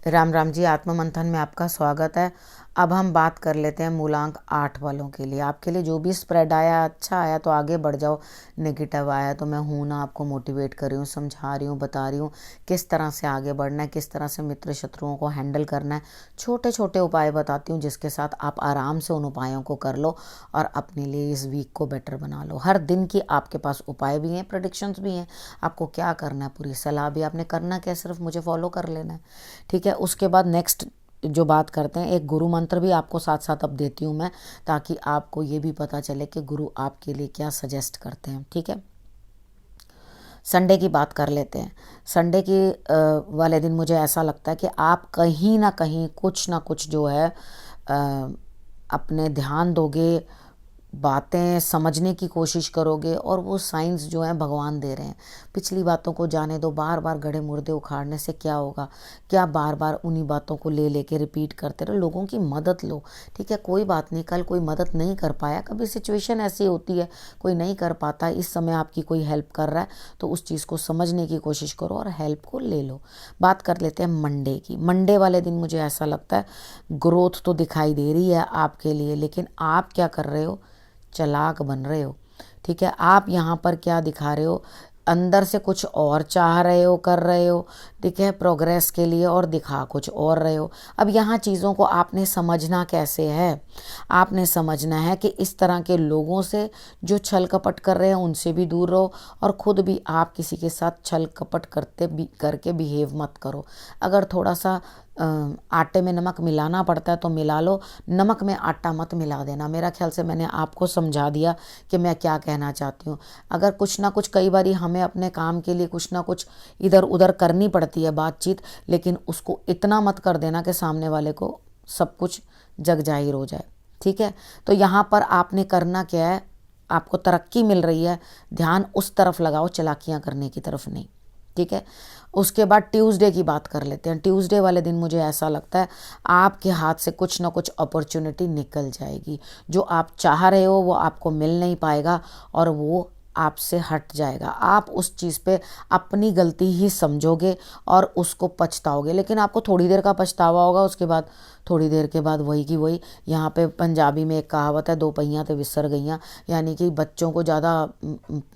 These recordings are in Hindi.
राम राम जी। आत्म मंथन में आपका स्वागत है। अब हम बात कर लेते हैं मूलांक 8 वालों के लिए। आपके लिए जो भी स्प्रेड आया अच्छा आया तो आगे बढ़ जाओ, नेगेटिव आया तो मैं हूं ना आपको मोटिवेट कर रही हूँ, समझा रही हूँ, बता रही हूँ किस तरह से आगे बढ़ना है, किस तरह से मित्र शत्रुओं को हैंडल करना है। छोटे छोटे उपाय बताती हूँ जिसके साथ आप आराम से उन उपायों को कर लो और अपने लिए इस वीक को बेटर बना लो। हर दिन की आपके पास उपाय भी हैं, प्रेडिक्शंस भी हैं। आपको क्या करना है, पूरी सलाह भी आपने करना क्या, सिर्फ मुझे फॉलो कर लेना है। ठीक है। उसके बाद नेक्स्ट जो बात करते हैं, एक गुरु मंत्र भी आपको साथ साथ अब देती हूँ मैं, ताकि आपको ये भी पता चले कि गुरु आपके लिए क्या सजेस्ट करते हैं। ठीक है। संडे की बात कर लेते हैं। संडे की वाले दिन मुझे ऐसा लगता है कि आप कहीं ना कहीं कुछ ना कुछ जो है अपने ध्यान दोगे, बातें समझने की कोशिश करोगे और वो साइंस जो है भगवान दे रहे हैं। पिछली बातों को जाने दो। बार बार गड़े मुर्दे उखाड़ने से क्या होगा? क्या बार बार उन्हीं बातों को ले लेके रिपीट करते रहो? लोगों की मदद लो। ठीक है, कोई बात नहीं, कल कोई मदद नहीं कर पाया, कभी सिचुएशन ऐसी होती है कोई नहीं कर पाता, इस समय आपकी कोई हेल्प कर रहा है तो उस चीज़ को समझने की कोशिश करो और हेल्प को ले लो। बात कर लेते हैं मंडे की। मंडे वाले दिन मुझे ऐसा लगता है ग्रोथ तो दिखाई दे रही है आपके लिए, लेकिन आप क्या कर रहे हो? चालाक बन रहे हो। ठीक है। आप यहाँ पर क्या दिखा रहे हो? अंदर से कुछ और चाह रहे हो, कर रहे हो, ठीक है, प्रोग्रेस के लिए, और दिखा कुछ और रहे हो। अब यहाँ चीज़ों को आपने समझना कैसे है? आपने समझना है कि इस तरह के लोगों से जो छल कपट कर रहे हैं उनसे भी दूर रहो, और ख़ुद भी आप किसी के साथ छल कपट करके बिहेव मत करो। अगर थोड़ा सा आटे में नमक मिलाना पड़ता है तो मिला लो, नमक में आटा मत मिला देना। मेरा ख्याल से मैंने आपको समझा दिया कि मैं क्या कहना चाहती हूँ। अगर कुछ ना कुछ, कई बार हमें अपने काम के लिए कुछ ना कुछ इधर उधर करनी पड़ती है बातचीत, लेकिन उसको इतना मत कर देना कि सामने वाले को सब कुछ जग जाहिर हो जाए। ठीक है। तो यहाँ पर आपने करना क्या है? आपको तरक्की मिल रही है, ध्यान उस तरफ लगाओ, चालाकियाँ करने की तरफ नहीं। ठीक है। उसके बाद ट्यूसडे की बात कर लेते हैं। ट्यूसडे वाले दिन मुझे ऐसा लगता है आपके हाथ से कुछ ना कुछ अपॉर्चुनिटी निकल जाएगी। जो आप चाह रहे हो वो आपको मिल नहीं पाएगा और वो आपसे हट जाएगा। आप उस चीज़ पे अपनी गलती ही समझोगे और उसको पछताओगे, लेकिन आपको थोड़ी देर का पछतावा होगा, उसके बाद थोड़ी देर के बाद वही की वही। यहाँ पे पंजाबी में एक कहावत है, दो पहियां ते विसर गईयाँ, यानी कि बच्चों को ज़्यादा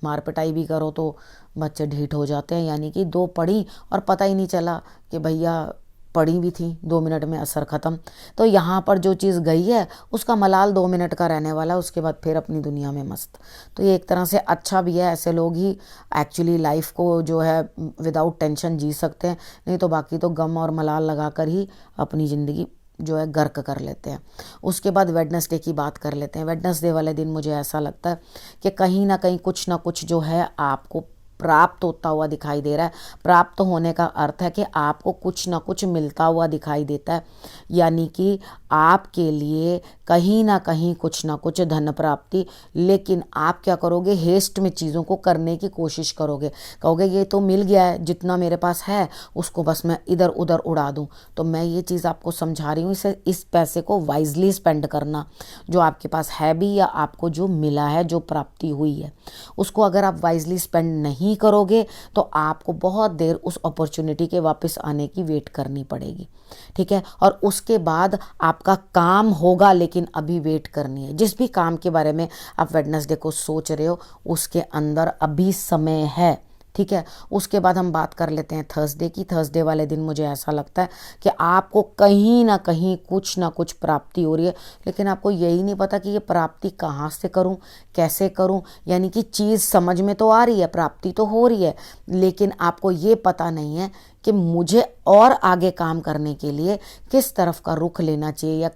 मार पिटाई भी करो तो बच्चे ढीठ हो जाते हैं। यानी कि दो पढ़ी और पता ही नहीं चला कि भैया पढ़ी भी थी, 2 मिनट में असर ख़त्म। तो यहाँ पर जो चीज़ गई है उसका मलाल 2 मिनट का रहने वाला है, उसके बाद फिर अपनी दुनिया में मस्त। तो ये एक तरह से अच्छा भी है। ऐसे लोग ही एक्चुअली लाइफ को जो है विदाउट टेंशन जी सकते हैं, नहीं तो बाकी तो गम और मलाल लगा कर ही अपनी ज़िंदगी जो है गर्क कर लेते हैं। उसके बाद वेडनेसडे की बात कर लेते हैं। वेडनेसडे वाले दिन मुझे ऐसा लगता है कि कहीं ना कहीं कुछ ना कुछ जो है आपको प्राप्त होता हुआ दिखाई दे रहा है। प्राप्त होने का अर्थ है कि आपको कुछ ना कुछ मिलता हुआ दिखाई देता है, यानी कि आपके लिए कहीं ना कहीं कुछ ना कुछ धन प्राप्ति। लेकिन आप क्या करोगे? हेस्ट में चीज़ों को करने की कोशिश करोगे, कहोगे ये तो मिल गया है, जितना मेरे पास है उसको बस मैं इधर उधर उड़ा दूं। तो मैं ये चीज़ आपको समझा रही हूँ, इस पैसे को वाइजली स्पेंड करना। जो आपके पास है भी या आपको जो मिला है, जो प्राप्ति हुई है, उसको अगर आप वाइजली स्पेंड नहीं करोगे तो आपको बहुत देर उस अपॉर्चुनिटी के वापस आने की वेट करनी पड़ेगी। ठीक है। और उसके बाद आपका काम होगा, लेकिन अभी वेट करनी है। जिस भी काम के बारे में आप वेडनेसडे को सोच रहे हो उसके अंदर अभी समय है। ठीक है। उसके बाद हम बात कर लेते हैं थर्सडे की। थर्सडे वाले दिन मुझे ऐसा लगता है कि आपको कहीं ना कहीं कुछ ना कुछ प्राप्ति हो रही है, लेकिन आपको यही नहीं पता कि ये प्राप्ति कहाँ से करूं, कैसे करूं। यानी कि चीज़ समझ में तो आ रही है, प्राप्ति तो हो रही है, लेकिन आपको ये पता नहीं है कि मुझे और आगे काम करने के लिए किस तरफ का रुख लेना चाहिए या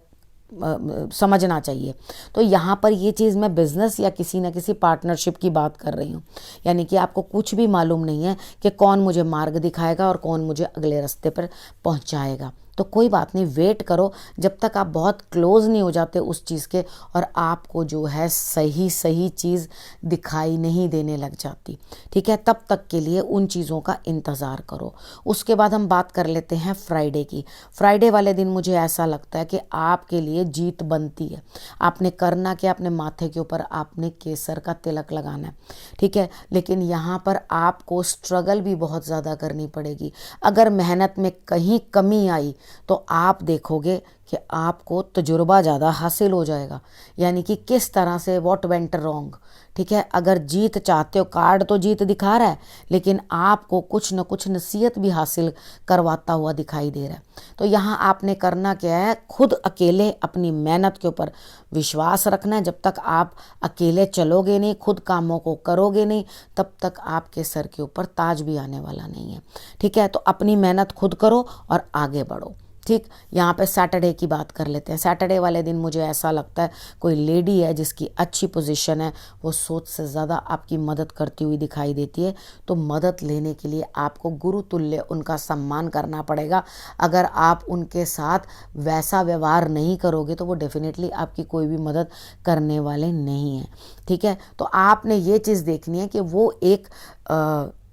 समझना चाहिए। तो यहाँ पर ये चीज़ मैं बिजनेस या किसी न किसी पार्टनरशिप की बात कर रही हूँ। यानी कि आपको कुछ भी मालूम नहीं है कि कौन मुझे मार्ग दिखाएगा और कौन मुझे अगले रास्ते पर पहुँचाएगा। तो कोई बात नहीं, वेट करो जब तक आप बहुत क्लोज नहीं हो जाते उस चीज़ के और आपको जो है सही सही चीज़ दिखाई नहीं देने लग जाती। ठीक है। तब तक के लिए उन चीज़ों का इंतज़ार करो। उसके बाद हम बात कर लेते हैं फ्राइडे की। फ्राइडे वाले दिन मुझे ऐसा लगता है कि आपके लिए जीत बनती है। आपने करना क्या? अपने माथे के ऊपर आपने केसर का तिलक लगाना है। ठीक है। लेकिन यहाँ पर आपको स्ट्रगल भी बहुत ज़्यादा करनी पड़ेगी। अगर मेहनत में कहीं कमी आई तो आप देखोगे कि आपको तजुर्बा ज़्यादा हासिल हो जाएगा, यानी कि किस तरह से व्हाट वेंट रॉन्ग। ठीक है, अगर जीत चाहते हो, कार्ड तो जीत दिखा रहा है लेकिन आपको कुछ न कुछ नसीहत भी हासिल करवाता हुआ दिखाई दे रहा है। तो यहाँ आपने करना क्या है, खुद अकेले अपनी मेहनत के ऊपर विश्वास रखना है। जब तक आप अकेले चलोगे नहीं, खुद कामों को करोगे नहीं, तब तक आपके सर के ऊपर ताज भी आने वाला नहीं है। ठीक है, तो अपनी मेहनत खुद करो और आगे बढ़ो। ठीक, यहाँ पे सैटरडे की बात कर लेते हैं। सैटरडे वाले दिन मुझे ऐसा लगता है कोई लेडी है जिसकी अच्छी पोजीशन है, वो सोच से ज़्यादा आपकी मदद करती हुई दिखाई देती है। तो मदद लेने के लिए आपको गुरु तुल्य उनका सम्मान करना पड़ेगा। अगर आप उनके साथ वैसा व्यवहार नहीं करोगे तो वो डेफिनेटली आपकी कोई भी मदद करने वाले नहीं हैं। ठीक है, तो आपने ये चीज़ देखनी है कि वो एक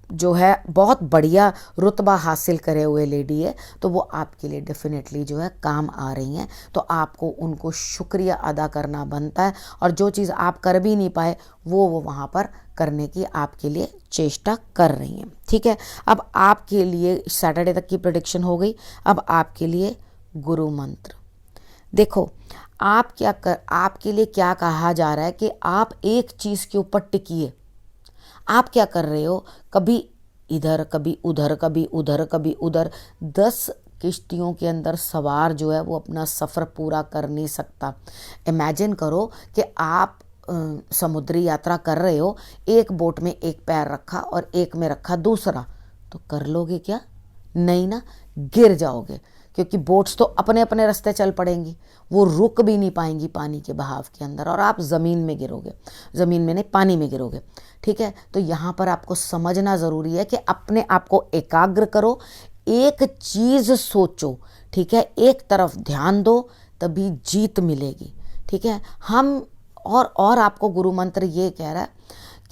जो है बहुत बढ़िया रुतबा हासिल करे हुए लेडी है, तो वो आपके लिए डेफिनेटली जो है काम आ रही हैं। तो आपको उनको शुक्रिया अदा करना बनता है, और जो चीज़ आप कर भी नहीं पाए वो वहाँ पर करने की आपके लिए चेष्टा कर रही हैं। ठीक है, अब आपके लिए सैटरडे तक की प्रेडिक्शन हो गई। अब आपके लिए गुरु मंत्र देखो, आपके लिए क्या कहा जा रहा है कि आप एक चीज़ के ऊपर टिकिए। आप क्या कर रहे हो, कभी इधर कभी उधर, कभी उधर कभी उधर, 10 किश्तियों के अंदर सवार जो है वो अपना सफ़र पूरा कर नहीं सकता। इमेजिन करो कि आप समुद्री यात्रा कर रहे हो, एक बोट में एक पैर रखा और एक में रखा दूसरा, तो कर लोगे क्या? नहीं ना, गिर जाओगे, क्योंकि बोट्स तो अपने अपने रास्ते चल पड़ेंगी, वो रुक भी नहीं पाएंगी पानी के बहाव के अंदर, और आप ज़मीन में गिरोगे, ज़मीन में नहीं पानी में गिरोगे। ठीक है, तो यहाँ पर आपको समझना ज़रूरी है कि अपने आप को एकाग्र करो, एक चीज़ सोचो। ठीक है, एक तरफ ध्यान दो, तभी जीत मिलेगी। ठीक है, हम और आपको गुरु मंत्र ये कह रहा है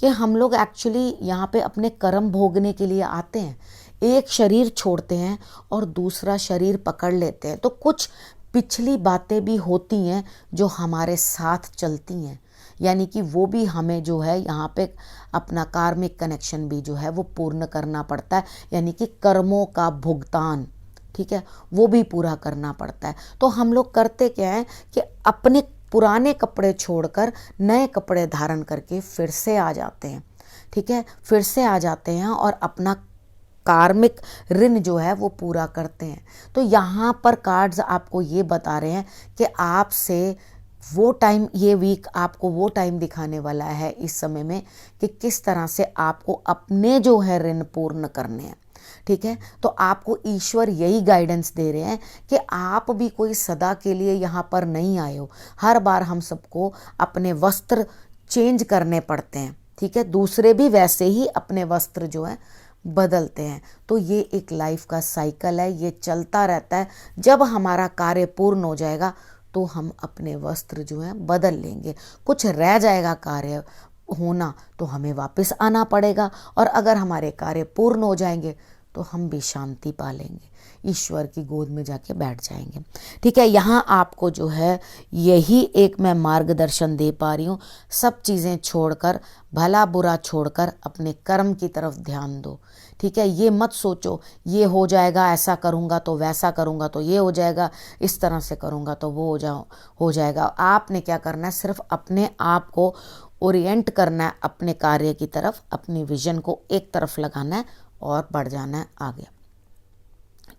कि हम लोग एक्चुअली यहाँ पे अपने कर्म भोगने के लिए आते हैं। एक शरीर छोड़ते हैं और दूसरा शरीर पकड़ लेते हैं, तो कुछ पिछली बातें भी होती हैं जो हमारे साथ चलती हैं, यानी कि वो भी हमें जो है यहाँ पे अपना कार्मिक कनेक्शन भी जो है वो पूर्ण करना पड़ता है, यानी कि कर्मों का भुगतान। ठीक है, वो भी पूरा करना पड़ता है। तो हम लोग करते क्या है कि अपने पुराने कपड़े छोड़कर नए कपड़े धारण करके फिर से आ जाते हैं। ठीक है, फिर से आ जाते हैं और अपना कार्मिक ऋण जो है वो पूरा करते हैं। तो यहाँ पर कार्ड्स आपको ये बता रहे हैं कि आपसे वो टाइम, ये वीक आपको वो टाइम दिखाने वाला है इस समय में कि किस तरह से आपको अपने जो है ऋण पूर्ण करने हैं। ठीक है, तो आपको ईश्वर यही गाइडेंस दे रहे हैं कि आप भी कोई सदा के लिए यहाँ पर नहीं आए हो। हर बार हम सबको अपने वस्त्र चेंज करने पड़ते हैं। ठीक है, दूसरे भी वैसे ही अपने वस्त्र जो है बदलते हैं। तो ये एक लाइफ का साइकिल है, ये चलता रहता है। जब हमारा कार्य पूर्ण हो जाएगा तो हम अपने वस्त्र जो हैं बदल लेंगे। कुछ रह जाएगा कार्य होना तो हमें वापस आना पड़ेगा, और अगर हमारे कार्य पूर्ण हो जाएंगे तो हम भी शांति पा लेंगे, ईश्वर की गोद में जाके बैठ जाएंगे। ठीक है, यहाँ आपको जो है यही एक मैं मार्गदर्शन दे पा रही हूँ। सब चीज़ें छोड़कर, भला बुरा छोड़कर अपने कर्म की तरफ ध्यान दो। ठीक है, ये मत सोचो ये हो जाएगा, ऐसा करूँगा तो वैसा करूँगा तो ये हो जाएगा, इस तरह से करूँगा तो वो हो जाएगा। आपने क्या करना है, सिर्फ अपने आप को ओरिएंट करना है अपने कार्य की तरफ, अपनी विजन को एक तरफ लगाना है और बढ़ जाना है आगे।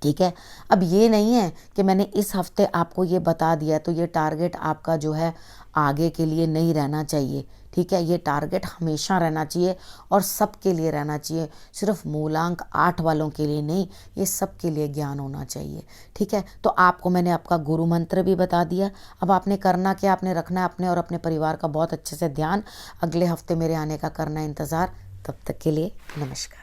ठीक है, अब ये नहीं है कि मैंने इस हफ्ते आपको ये बता दिया तो ये टारगेट आपका जो है आगे के लिए नहीं रहना चाहिए। ठीक है, ये टारगेट हमेशा रहना चाहिए और सबके लिए रहना चाहिए, सिर्फ मूलांक 8 वालों के लिए नहीं, ये सबके लिए ज्ञान होना चाहिए। ठीक है, तो आपको मैंने आपका गुरु मंत्र भी बता दिया। अब आपने करना क्या, आपने रखना है अपने और अपने परिवार का बहुत अच्छे से ध्यान। अगले हफ्ते मेरे आने का करना इंतज़ार। तब तक के लिए नमस्कार।